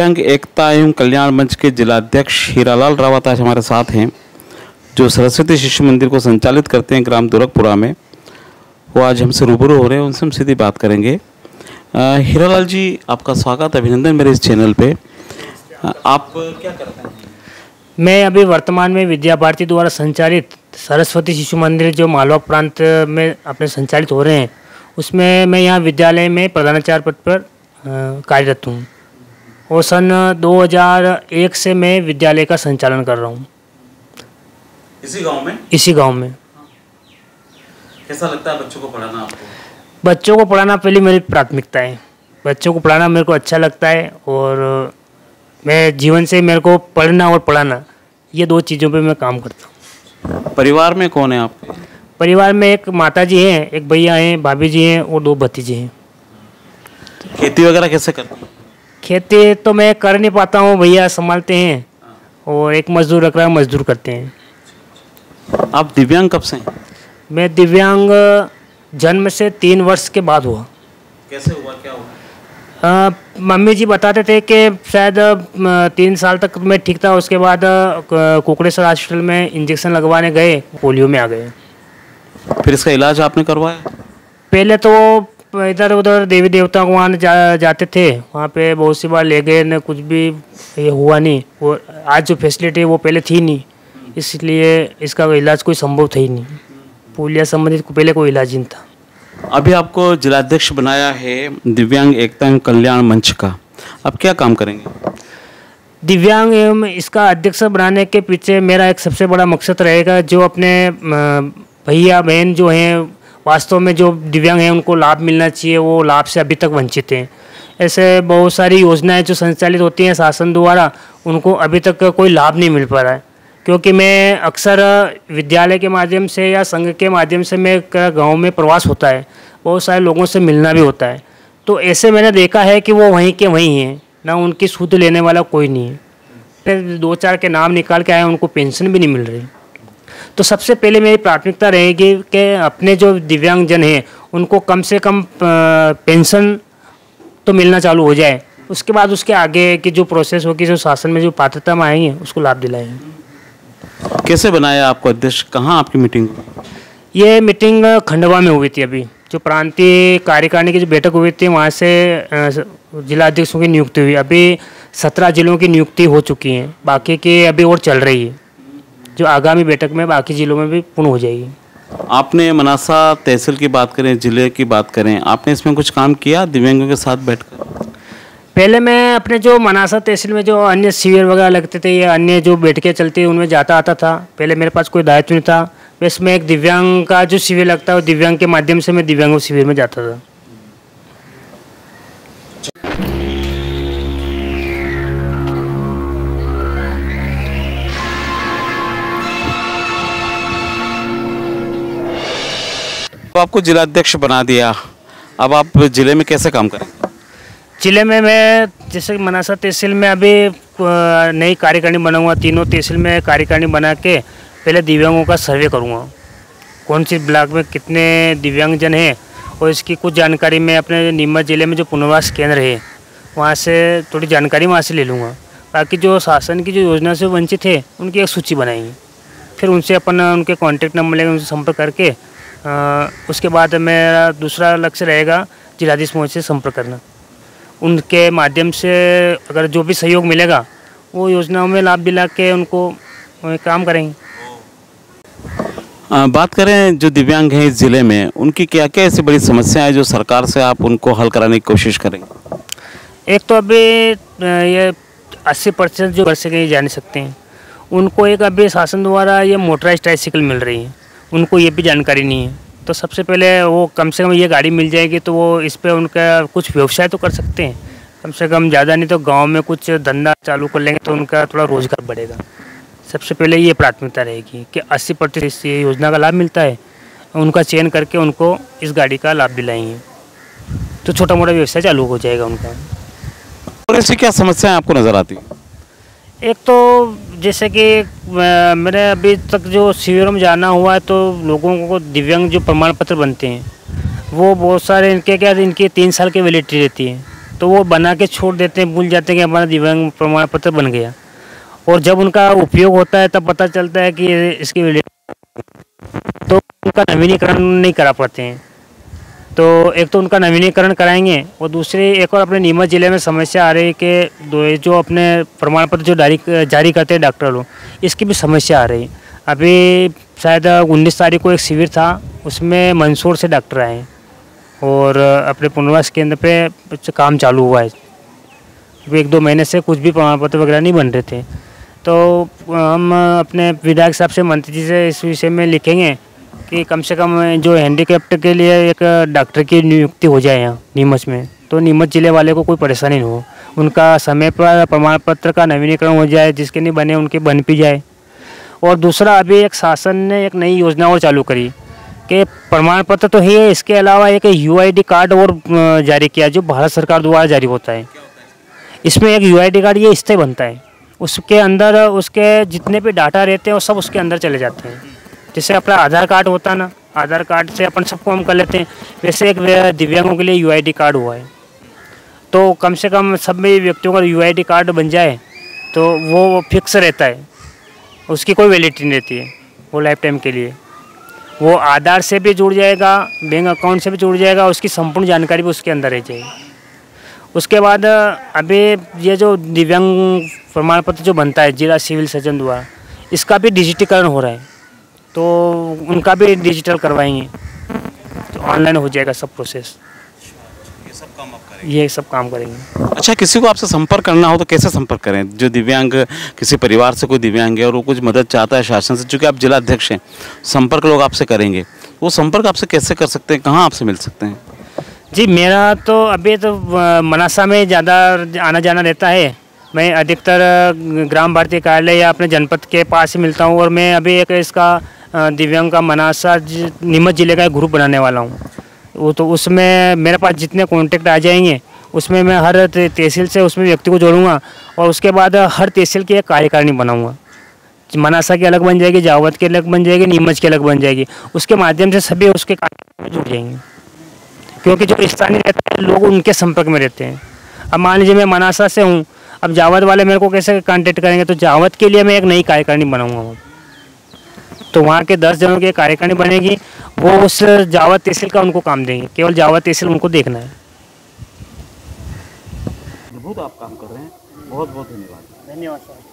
दिव्यांग एकता एवं कल्याण मंच के जिलाध्यक्ष हीरालाल रावत आज हमारे साथ हैं, जो सरस्वती शिशु मंदिर को संचालित करते हैं ग्राम दुरकपुरा में। वो आज हमसे रूबरू हो रहे हैं, उनसे हम सीधी बात करेंगे। हीरालाल जी, आपका स्वागत, अभिनंदन मेरे इस चैनल पे। आप क्या करते हैं? मैं अभी वर्तमान में विद्या भारती द्वारा संचालित सरस्वती शिशु मंदिर जो मालवा प्रांत में अपने संचालित हो रहे हैं, उसमें मैं यहाँ विद्यालय में प्रधानाचार्य पद पर कार्यरत हूँ और सन 2001 से मैं विद्यालय का संचालन कर रहा हूँ इसी गांव में। कैसा लगता है बच्चों को पढ़ाना आपको? बच्चों को पढ़ाना पहले मेरी प्राथमिकता है। बच्चों को पढ़ाना मेरे को अच्छा लगता है और मैं जीवन से मेरे को पढ़ना और पढ़ाना, ये दो चीज़ों पे मैं काम करता हूँ। परिवार में कौन है आपके? परिवार में एक माता जी हैं, एक भैया हैं, भाभी जी हैं और 2 भतीजे हैं। खेती वगैरह कैसे करते हैं? खेती तो मैं कर नहीं पाता हूँ, भैया संभालते हैं और एक मजदूर रख रहा है, मजदूर करते हैं। आप दिव्यांग कब से हैं? मैं दिव्यांग जन्म से 3 वर्ष के बाद हुआ। कैसे हुआ, क्या हुआ? मम्मी जी बताते थे कि शायद 3 साल तक मैं ठीक था, उसके बाद कुकड़ेश्वर हॉस्पिटल में इंजेक्शन लगवाने गए, पोलियो में आ गए। फिर इसका इलाज आपने करवाया? पहले तो इधर उधर देवी देवता को वहाँ जाते थे, वहाँ पे बहुत सी बार ले गए, न कुछ भी ये हुआ नहीं। वो आज जो फैसिलिटी है वो पहले थी नहीं, इसलिए इसका इलाज कोई संभव था ही नहीं। पोलियो संबंधित पहले कोई इलाज नहीं था। अभी आपको जिलाध्यक्ष बनाया है दिव्यांग एकता एवं कल्याण मंच का, आप क्या काम करेंगे? दिव्यांग एवं इसका अध्यक्ष बनाने के पीछे मेरा एक सबसे बड़ा मकसद रहेगा, जो अपने भैया बहन जो हैं वास्तव में जो दिव्यांग हैं उनको लाभ मिलना चाहिए, वो लाभ से अभी तक वंचित हैं। ऐसे बहुत सारी योजनाएं जो संचालित होती हैं शासन द्वारा, उनको अभी तक कोई लाभ नहीं मिल पा रहा है। क्योंकि मैं अक्सर विद्यालय के माध्यम से या संघ के माध्यम से मैं गांव में प्रवास होता है, बहुत सारे लोगों से मिलना भी होता है, तो ऐसे मैंने देखा है कि वो वहीं के वहीं हैं, ना उनकी सूद लेने वाला कोई नहीं है। फिर 2-4 के नाम निकाल के आए, उनको पेंशन भी नहीं मिल रही। तो सबसे पहले मेरी प्राथमिकता रहेगी कि अपने जो दिव्यांगजन हैं उनको कम से कम पेंशन तो मिलना चालू हो जाए, उसके बाद उसके आगे की जो प्रोसेस होगी, जो शासन में जो पात्रता में आएंगे उसको लाभ दिलाएंगे। कैसे बनाया आपको अध्यक्ष? कहाँ आपकी मीटिंग हुई? ये मीटिंग खंडवा में हुई थी। अभी जो प्रांतीय कार्यकारिणी की जो बैठक हुई थी, वहाँ से जिलाध्यक्षों की नियुक्ति हुई। अभी 17 जिलों की नियुक्ति हो चुकी है, बाकी की अभी और चल रही है, जो आगामी बैठक में बाकी जिलों में भी पूर्ण हो जाएगी। आपने मनासा तहसील की बात करें, जिले की बात करें, आपने इसमें कुछ काम किया दिव्यांगों के साथ बैठकर? पहले मैं अपने जो मनासा तहसील में जो अन्य शिविर वगैरह लगते थे या अन्य जो बैठकें चलती है उनमें जाता आता था। पहले मेरे पास कोई दायित्व नहीं था, बस मैं एक दिव्यांग का जो शिविर लगता है, दिव्यांग के माध्यम से मैं दिव्यांगों शिविर में जाता था। तो आपको जिलाध्यक्ष बना दिया, अब आप जिले में कैसे काम करेंगे? जिले में मैं जैसे मनासा तहसील में अभी नई कार्यकारिणी बनाऊंगा, तीनों तहसील में कार्यकारिणी बना के पहले दिव्यांगों का सर्वे करूंगा, कौन सी ब्लॉक में कितने दिव्यांगजन हैं, और इसकी कुछ जानकारी मैं अपने नीमच जिले में जो पुनर्वास केंद्र है वहाँ से थोड़ी जानकारी वहाँ से ले लूँगा। बाकी जो शासन की जो योजना से वंचित है उनकी एक सूची बनाएंगे, फिर उनसे अपन उनके कॉन्टैक्ट नंबर लेकर उनसे संपर्क करके उसके बाद मेरा दूसरा लक्ष्य रहेगा जिलाधीश महोदय से संपर्क करना। उनके माध्यम से अगर जो भी सहयोग मिलेगा वो योजनाओं में लाभ दिला के उनको काम करेंगे। बात करें जो दिव्यांग हैं इस ज़िले में, उनकी क्या क्या ऐसी बड़ी समस्याएं हैं जो सरकार से आप उनको हल कराने की कोशिश करेंगे? एक तो अभी ये 80% जो घर से कहीं जा नहीं सकते हैं, उनको एक अभी शासन द्वारा ये मोटराइज ट्राइसिकल मिल रही है, उनको ये भी जानकारी नहीं है। तो सबसे पहले वो कम से कम ये गाड़ी मिल जाएगी तो वो इस पर उनका कुछ व्यवसाय तो कर सकते हैं, कम से कम ज़्यादा नहीं तो गांव में कुछ धंधा चालू कर लेंगे तो उनका थोड़ा रोजगार बढ़ेगा। सबसे पहले ये प्राथमिकता रहेगी कि 80% ये योजना का लाभ मिलता है, उनका चयन करके उनको इस गाड़ी का लाभ दिलाएंगे तो छोटा मोटा व्यवसाय चालू हो जाएगा उनका। और ऐसी क्या समस्याएं आपको नज़र आती हैं? एक तो जैसे कि मैंने अभी तक जो शिविरों में जाना हुआ है तो लोगों को दिव्यांग जो प्रमाण पत्र बनते हैं वो बहुत सारे इनके 3 साल की वैलिडिटी रहती है। तो वो बना के छोड़ देते हैं, भूल जाते हैं कि हमारा दिव्यांग प्रमाण पत्र बन गया। और जब उनका उपयोग होता है तब पता चलता है कि इसकी तो उनका नवीनीकरण नहीं करा पाते हैं। तो एक तो उनका नवीनीकरण कराएंगे और दूसरी एक और अपने नीमच ज़िले में समस्या आ रही है कि जो अपने प्रमाण पत्र जो जारी करते हैं डॉक्टर लोग, इसकी भी समस्या आ रही है। अभी शायद 19 तारीख को एक शिविर था, उसमें मंदसौर से डॉक्टर आए और अपने पुनर्वास केंद्र पे काम चालू हुआ है। 1-2 महीने से कुछ भी प्रमाण पत्र वगैरह नहीं बन रहे थे। तो हम अपने विधायक साहब से, मंत्री जी से इस विषय में लिखेंगे कि कम से कम जो हैंडीकैप्ट के लिए एक डॉक्टर की नियुक्ति हो जाए यहाँ नीमच में, तो नीमच ज़िले वाले को कोई परेशानी नहीं हो, उनका समय पर प्रमाण पत्र का नवीनीकरण हो जाए, जिसके नहीं बने उनके बन भी जाए। और दूसरा, अभी एक शासन ने एक नई योजना और चालू करी कि प्रमाण पत्र तो है, इसके अलावा एक UID कार्ड और जारी किया जो भारत सरकार द्वारा जारी होता है। इसमें एक UID कार्ड ये इससे बनता है, उसके अंदर उसके जितने भी डाटा रहते हैं वो सब उसके अंदर चले जाते हैं। जैसे अपना आधार कार्ड होता है ना, आधार कार्ड से अपन सबको हम कर लेते हैं, वैसे एक दिव्यांगों के लिए UID कार्ड हुआ है। तो कम से कम सभी व्यक्तियों का UID कार्ड बन जाए तो वो फिक्स रहता है, उसकी कोई वैलिडिटी नहीं रहती है, वो लाइफ टाइम के लिए। वो आधार से भी जुड़ जाएगा, बैंक अकाउंट से भी जुड़ जाएगा, उसकी संपूर्ण जानकारी भी उसके अंदर रह जाएगी। उसके बाद अभी ये जो दिव्यांग प्रमाण पत्र जो बनता है जिला सिविल सर्जन द्वारा, इसका भी डिजिटीकरण हो रहा है, तो उनका भी डिजिटल करवाएंगे, तो ऑनलाइन हो जाएगा सब प्रोसेस। ये सब काम करेंगे। अच्छा, किसी को आपसे संपर्क करना हो तो कैसे संपर्क करें? जो दिव्यांग, किसी परिवार से कोई दिव्यांग है और वो कुछ मदद चाहता है शासन से, चूँकि आप जिला अध्यक्ष हैं, संपर्क लोग आपसे करेंगे, वो संपर्क आपसे कैसे कर सकते हैं, कहाँ आपसे मिल सकते हैं? जी, मेरा तो अभी तो मनासा में ज़्यादा आना जाना रहता है। मैं अधिकतर ग्राम भारतीय कार्यालय या अपने जनपद के पास ही मिलता हूँ। और मैं अभी एक इसका दिव्यांग का मनासा नीमच ज़िले का एक ग्रुप बनाने वाला हूँ। वो तो उसमें मेरे पास जितने कॉन्टेक्ट आ जाएंगे, उसमें मैं हर तहसील से उसमें व्यक्ति को जोड़ूंगा और उसके बाद हर तहसील की एक कार्यकारिणी बनाऊंगा। मनासा की अलग बन जाएगी, जावत की अलग बन जाएगी, नीमच की अलग बन जाएगी। उसके माध्यम से सभी उसके कार्यक्रम में जुड़ जाएंगे, क्योंकि जो स्थानीय रहते हैं लोग उनके संपर्क में रहते हैं। अब मान लीजिए मैं मनासा से हूँ, अब जावत वाले मेरे को कैसे कांटेक्ट करेंगे, तो जावत के लिए मैं एक नई कार्यकारिणी बनाऊंगा। तो वहाँ के 10 जनों की कार्यकारिणी बनेगी, वो उस जावत तहसील का उनको काम देंगे, केवल जावत तहसील उनको देखना है। बहुत आप काम कर रहे हैं, बहुत बहुत धन्यवाद। धन्यवाद सर।